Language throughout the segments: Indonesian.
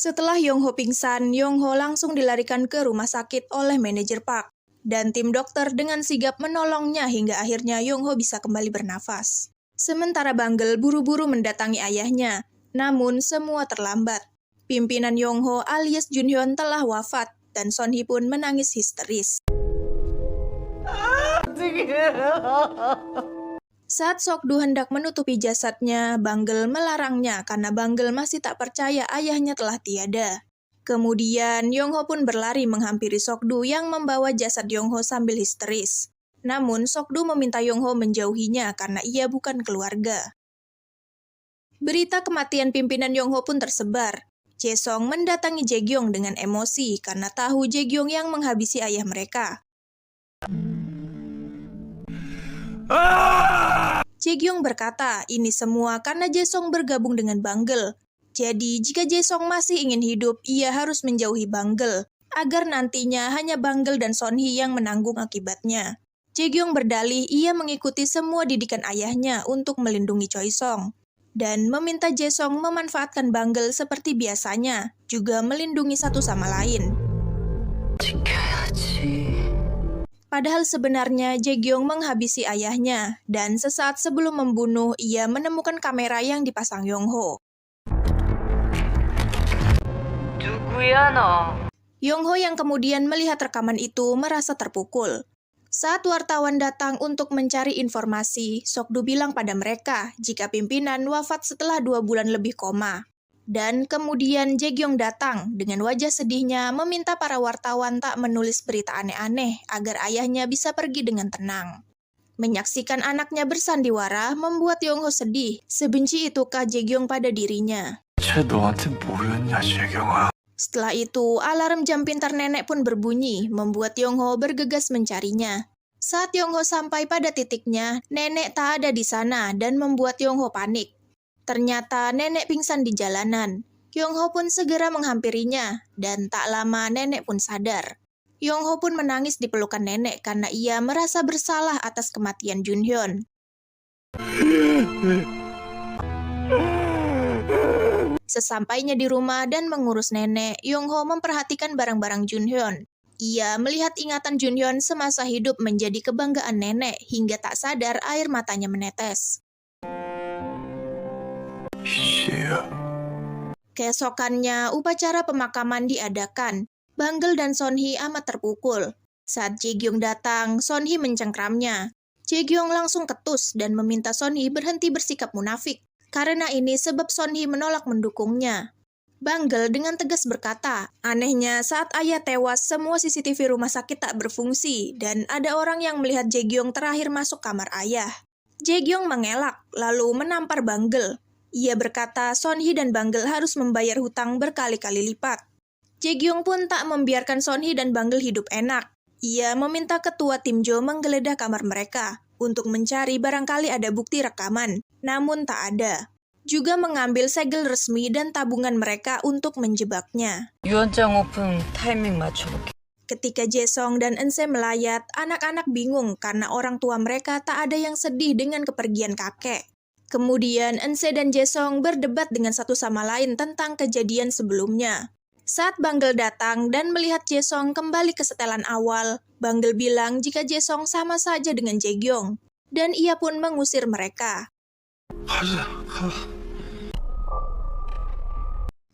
Setelah Yongho pingsan, Yongho langsung dilarikan ke rumah sakit oleh manajer Park. Dan tim dokter dengan sigap menolongnya hingga akhirnya Yongho bisa kembali bernafas. Sementara Banggel buru-buru mendatangi ayahnya, namun semua terlambat. Pimpinan Yongho alias Junhyun telah wafat dan Sonhee pun menangis histeris. Saat Sokdu hendak menutupi jasadnya, Banggel melarangnya karena Banggel masih tak percaya ayahnya telah tiada. Kemudian, Yongho pun berlari menghampiri Sokdu yang membawa jasad Yongho sambil histeris. Namun, Sokdu meminta Yongho menjauhinya karena ia bukan keluarga. Berita kematian pimpinan Yongho pun tersebar. Jae-song mendatangi Jae-gyong dengan emosi karena tahu Jae-gyong yang menghabisi ayah mereka. Jae-gyong berkata, ini semua karena Jae-song bergabung dengan Banggel. Jadi, jika Jae-song masih ingin hidup, ia harus menjauhi Banggel, agar nantinya hanya Banggel dan Sonhee yang menanggung akibatnya. Jae-gyong berdalih ia mengikuti semua didikan ayahnya untuk melindungi Choi-song, dan meminta Jae-song memanfaatkan Banggel seperti biasanya, juga melindungi satu sama lain. Padahal sebenarnya Jae-gyong menghabisi ayahnya, dan sesaat sebelum membunuh, ia menemukan kamera yang dipasang Yongho. Yongho yang kemudian melihat rekaman itu merasa terpukul. Saat wartawan datang untuk mencari informasi, Sokdu bilang pada mereka jika pimpinan wafat setelah 2 bulan lebih koma. Dan kemudian Jae-gyong datang dengan wajah sedihnya meminta para wartawan tak menulis berita aneh-aneh agar ayahnya bisa pergi dengan tenang. Menyaksikan anaknya bersandiwara membuat Yongho sedih. Sebenci itukah Jae-gyong pada dirinya? Setelah itu, alarm jam pintar nenek pun berbunyi, membuat Yongho bergegas mencarinya. Saat Yongho sampai pada titiknya, nenek tak ada di sana dan membuat Yongho panik. Ternyata nenek pingsan di jalanan. Yongho pun segera menghampirinya, dan tak lama nenek pun sadar. Yongho pun menangis di pelukan nenek karena ia merasa bersalah atas kematian Junhyun. Sesampainya di rumah dan mengurus nenek, Yongho memperhatikan barang-barang Junhyun. Ia melihat ingatan Junhyun semasa hidup menjadi kebanggaan nenek hingga tak sadar air matanya menetes. Keesokannya, upacara pemakaman diadakan. Banggel dan Sonhee amat terpukul. Saat Jae-gyong datang, Sonhee mencengkramnya. Jae-gyong langsung ketus dan meminta Sonhee berhenti bersikap munafik. Karena ini sebab Sonhee menolak mendukungnya. Banggel dengan tegas berkata, anehnya saat ayah tewas, semua CCTV rumah sakit tak berfungsi dan ada orang yang melihat Jae-gyong terakhir masuk kamar ayah. Jae-gyong mengelak, lalu menampar Banggel. Ia berkata Sonhee dan Banggel harus membayar hutang berkali-kali lipat. Jae-gyong pun tak membiarkan Sonhee dan Banggel hidup enak. Ia meminta ketua tim Jo menggeledah kamar mereka untuk mencari barangkali ada bukti rekaman, namun tak ada. Juga mengambil segel resmi dan tabungan mereka untuk menjebaknya. 유언장 오픈 타이밍 맞춰볼게. Ketika Jae-song dan Eun-se melayat, anak-anak bingung karena orang tua mereka tak ada yang sedih dengan kepergian kakek. Kemudian Eun-se dan Jae-song berdebat dengan satu sama lain tentang kejadian sebelumnya. Saat Banggel datang dan melihat Jae-song kembali ke setelan awal, Banggel bilang jika Jae-song sama saja dengan Jae-gyong, dan ia pun mengusir mereka.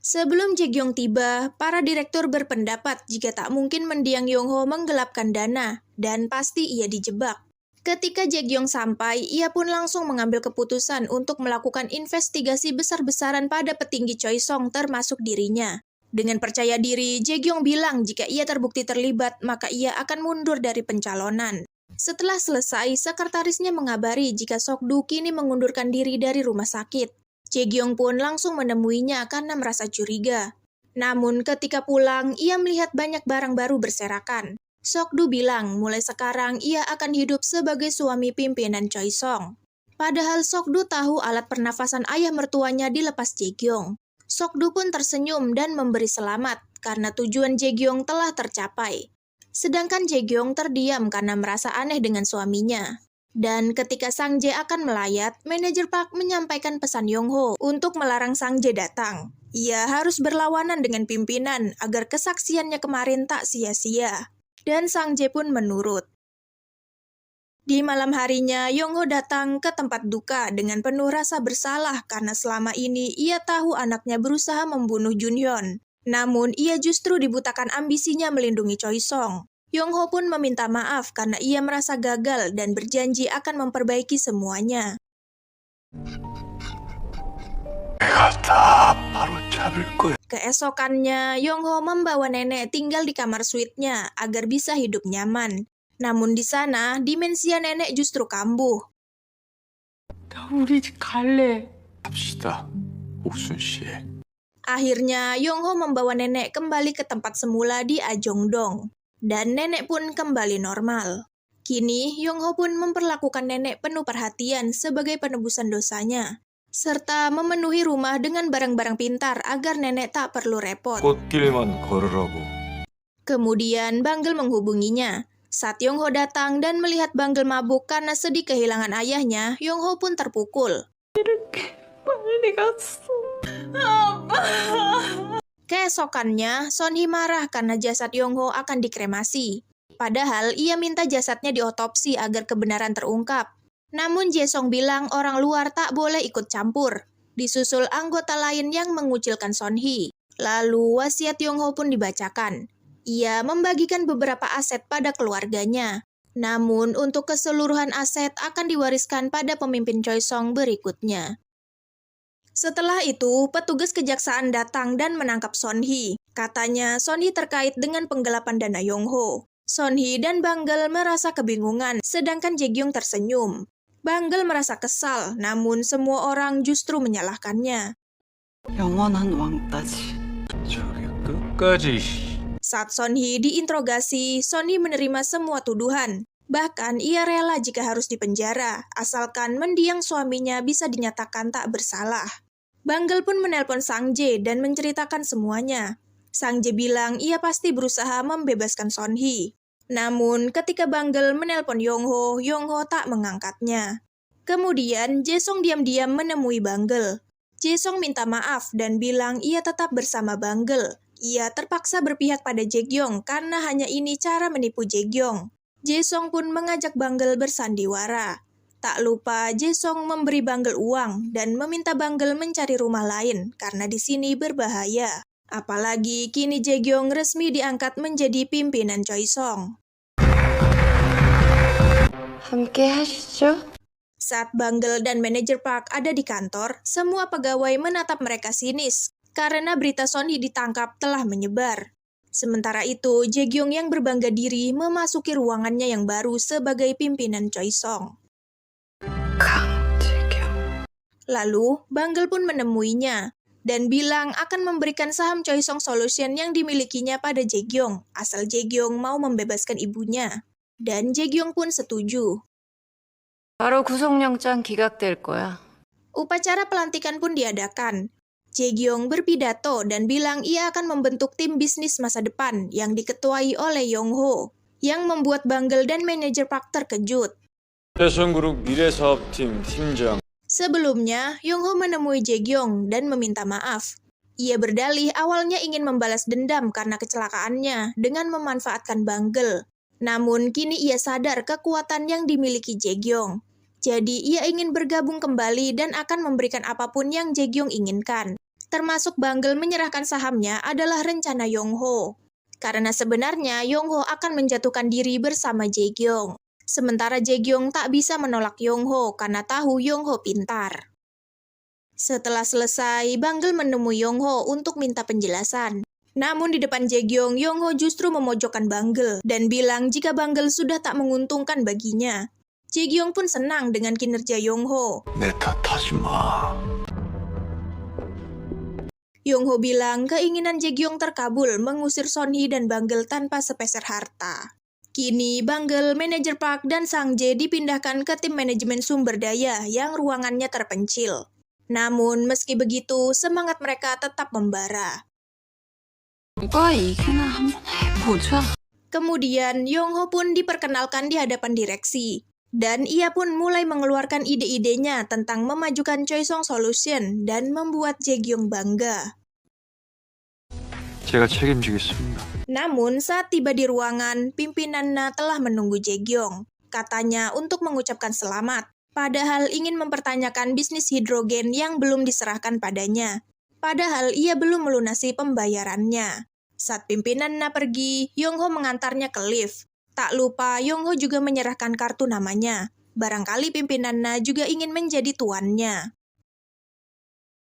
Sebelum Jae-gyong tiba, para direktur berpendapat jika tak mungkin mendiang Yongho menggelapkan dana, dan pasti ia dijebak. Ketika Jae-gyong sampai, ia pun langsung mengambil keputusan untuk melakukan investigasi besar-besaran pada petinggi Choi-song termasuk dirinya. Dengan percaya diri, Jae-gyong bilang jika ia terbukti terlibat, maka ia akan mundur dari pencalonan. Setelah selesai, sekretarisnya mengabari jika Sokdu kini mengundurkan diri dari rumah sakit. Jae-gyong pun langsung menemuinya karena merasa curiga. Namun ketika pulang, ia melihat banyak barang baru berserakan. Sokdu bilang mulai sekarang ia akan hidup sebagai suami pimpinan Choi-song. Padahal Sokdu tahu alat pernafasan ayah mertuanya dilepas Jae-gyong. Sokdu pun tersenyum dan memberi selamat karena tujuan Jae-gyong telah tercapai. Sedangkan Jae-gyong terdiam karena merasa aneh dengan suaminya. Dan ketika Sang Jae akan melayat, manajer Park menyampaikan pesan Yongho untuk melarang Sang Jae datang. Ia harus berlawanan dengan pimpinan agar kesaksiannya kemarin tak sia-sia. Dan Sang Jae pun menurut. Di malam harinya, Yongho datang ke tempat duka dengan penuh rasa bersalah karena selama ini ia tahu anaknya berusaha membunuh Junhyun. Namun, ia justru dibutakan ambisinya melindungi Choi Song. Yongho pun meminta maaf karena ia merasa gagal dan berjanji akan memperbaiki semuanya. Keesokannya, Yongho membawa nenek tinggal di kamar suite-nya agar bisa hidup nyaman. Namun di sana, dimensia nenek justru kambuh. 나 우리 집 갈래. 합시다, 옥순 씨. Akhirnya, Yongho membawa nenek kembali ke tempat semula di Ajongdong. Dan nenek pun kembali normal. Kini, Yongho pun memperlakukan nenek penuh perhatian sebagai penebusan dosanya. Serta memenuhi rumah dengan barang-barang pintar agar nenek tak perlu repot. 꽃길만 걸으라고. Kemudian, Banggel menghubunginya. Saat Yongho datang dan melihat Banggel mabuk karena sedih kehilangan ayahnya, Yongho pun terpukul. 빨리 갔어. Keesokannya, Sonhee marah karena jasad Yongho akan dikremasi. Padahal ia minta jasadnya diotopsi agar kebenaran terungkap. Namun Jae-song bilang orang luar tak boleh ikut campur. Disusul anggota lain yang mengucilkan Sonhee. Lalu wasiat Yongho pun dibacakan. Ia membagikan beberapa aset pada keluarganya. Namun untuk keseluruhan aset akan diwariskan pada pemimpin Choi Song berikutnya. Setelah itu, petugas kejaksaan datang dan menangkap Sonhee. Katanya Sonhee terkait dengan penggelapan dana Yongho. Sonhee dan Banggel merasa kebingungan, sedangkan Jae-gyung tersenyum. Banggel merasa kesal, namun semua orang justru menyalahkannya. 영원한 왕따지. 저게 끝까지. Saat Sonhee diinterogasi, Sonhee menerima semua tuduhan. Bahkan ia rela jika harus dipenjara, asalkan mendiang suaminya bisa dinyatakan tak bersalah. Banggel pun menelpon Sang Jae dan menceritakan semuanya. Sang Jae bilang ia pasti berusaha membebaskan Sonhee. Namun ketika Banggel menelpon Yongho, Yongho tak mengangkatnya. Kemudian Jae-song diam-diam menemui Banggel. Jae-song minta maaf dan bilang ia tetap bersama Banggel. Ia terpaksa berpihak pada Jae-gyung karena hanya ini cara menipu Jae-gyung. Jae-song pun mengajak Banggel bersandiwara. Tak lupa Jae-song memberi Banggel uang dan meminta Banggel mencari rumah lain karena di sini berbahaya. Apalagi kini Jae-gyung resmi diangkat menjadi pimpinan Choi Song. 함께 하시죠. Saat Banggel dan manajer Park ada di kantor, semua pegawai menatap mereka sinis karena berita Sonhee ditangkap telah menyebar. Sementara itu, Jae-gyung yang berbangga diri memasuki ruangannya yang baru sebagai pimpinan Choi Song. 강재경. Lalu, Banggel pun menemuinya dan bilang akan memberikan saham Choi Song Solution yang dimilikinya pada Jae-gyung, asal Jae-gyung mau membebaskan ibunya. Dan Jae-gyung pun setuju. 바로 구속영장 기각될 거야. Upacara pelantikan pun diadakan. Jae-gyung berpidato dan bilang ia akan membentuk tim bisnis masa depan yang diketuai oleh Yongho, yang membuat Banggel dan manajer Park terkejut. 대성그룹 미래사업팀 팀장. Sebelumnya, Yongho menemui Jae-gyung dan meminta maaf. Ia berdalih awalnya ingin membalas dendam karena kecelakaannya dengan memanfaatkan Banggel. Namun kini ia sadar kekuatan yang dimiliki Jae-gyung. Jadi ia ingin bergabung kembali dan akan memberikan apapun yang Jae-gyung inginkan. Termasuk Banggel menyerahkan sahamnya adalah rencana Yongho. Karena sebenarnya Yongho akan menjatuhkan diri bersama Jae-gyung. Sementara Jae-gyung tak bisa menolak Yongho karena tahu Yongho pintar. Setelah selesai, Banggel menemui Yongho untuk minta penjelasan. Namun di depan Jae-gyung, Yongho justru memojokkan Banggel dan bilang jika Banggel sudah tak menguntungkan baginya. Jae-gyung pun senang dengan kinerja Yongho. 내 탓하지 마. Yongho bilang keinginan Jae-gyung terkabul mengusir Sonhee dan Banggel tanpa sepeser harta. Kini Banggel, manajer Park, dan Sang Jae dipindahkan ke tim manajemen sumber daya yang ruangannya terpencil. Namun meski begitu, semangat mereka tetap membara. 누가 이기나 한번 해보자. Kemudian Yongho pun diperkenalkan di hadapan direksi. Dan ia pun mulai mengeluarkan ide-idenya tentang memajukan Choi Song Solution dan membuat Jae-gyung bangga. 제가 책임지겠습니다. Namun, saat tiba di ruangan, pimpinan Na telah menunggu Jae-gyong. Katanya untuk mengucapkan selamat, padahal ingin mempertanyakan bisnis hidrogen yang belum diserahkan padanya. Padahal ia belum melunasi pembayarannya. Saat pimpinan Na pergi, Yong-ho mengantarnya ke lift. Tak lupa, Yong-ho juga menyerahkan kartu namanya. Barangkali pimpinan Na juga ingin menjadi tuannya.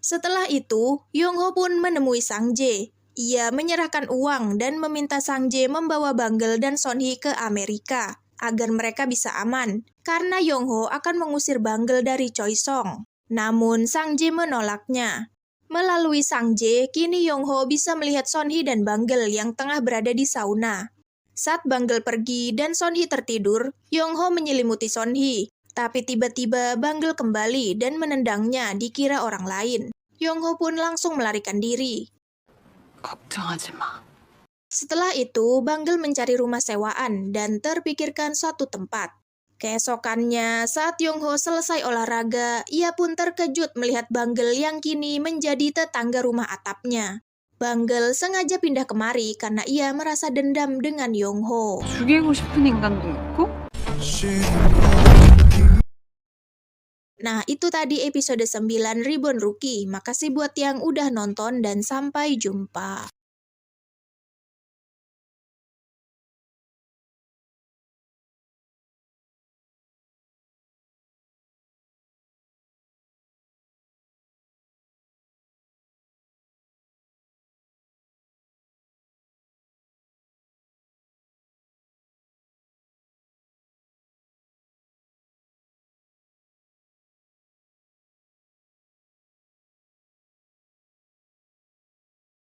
Setelah itu, Yong-ho pun menemui Sang Jae. Ia menyerahkan uang dan meminta Sang Jae membawa Banggel dan Sonhee ke Amerika agar mereka bisa aman, karena Yong-ho akan mengusir Banggel dari Choisong. Namun, Sang Jae menolaknya. Melalui Sang Jae, kini Yong-ho bisa melihat Sonhee dan Banggel yang tengah berada di sauna. Saat Banggel pergi dan Sonhee tertidur, Yong-ho menyelimuti Sonhee. Tapi tiba-tiba Banggel kembali dan menendangnya dikira orang lain. Yong-ho pun langsung melarikan diri. 걱정하지 마. Setelah itu, Banggel mencari rumah sewaan dan terpikirkan suatu tempat. Keesokannya, saat Yong-ho selesai olahraga, ia pun terkejut melihat Banggel yang kini menjadi tetangga rumah atapnya. Banggel sengaja pindah kemari karena ia merasa dendam dengan Yong-ho. 죽이고 싶은 인간도 있고? Nah, itu tadi episode 9 Reborn Rookie. Makasih buat yang udah nonton dan sampai jumpa.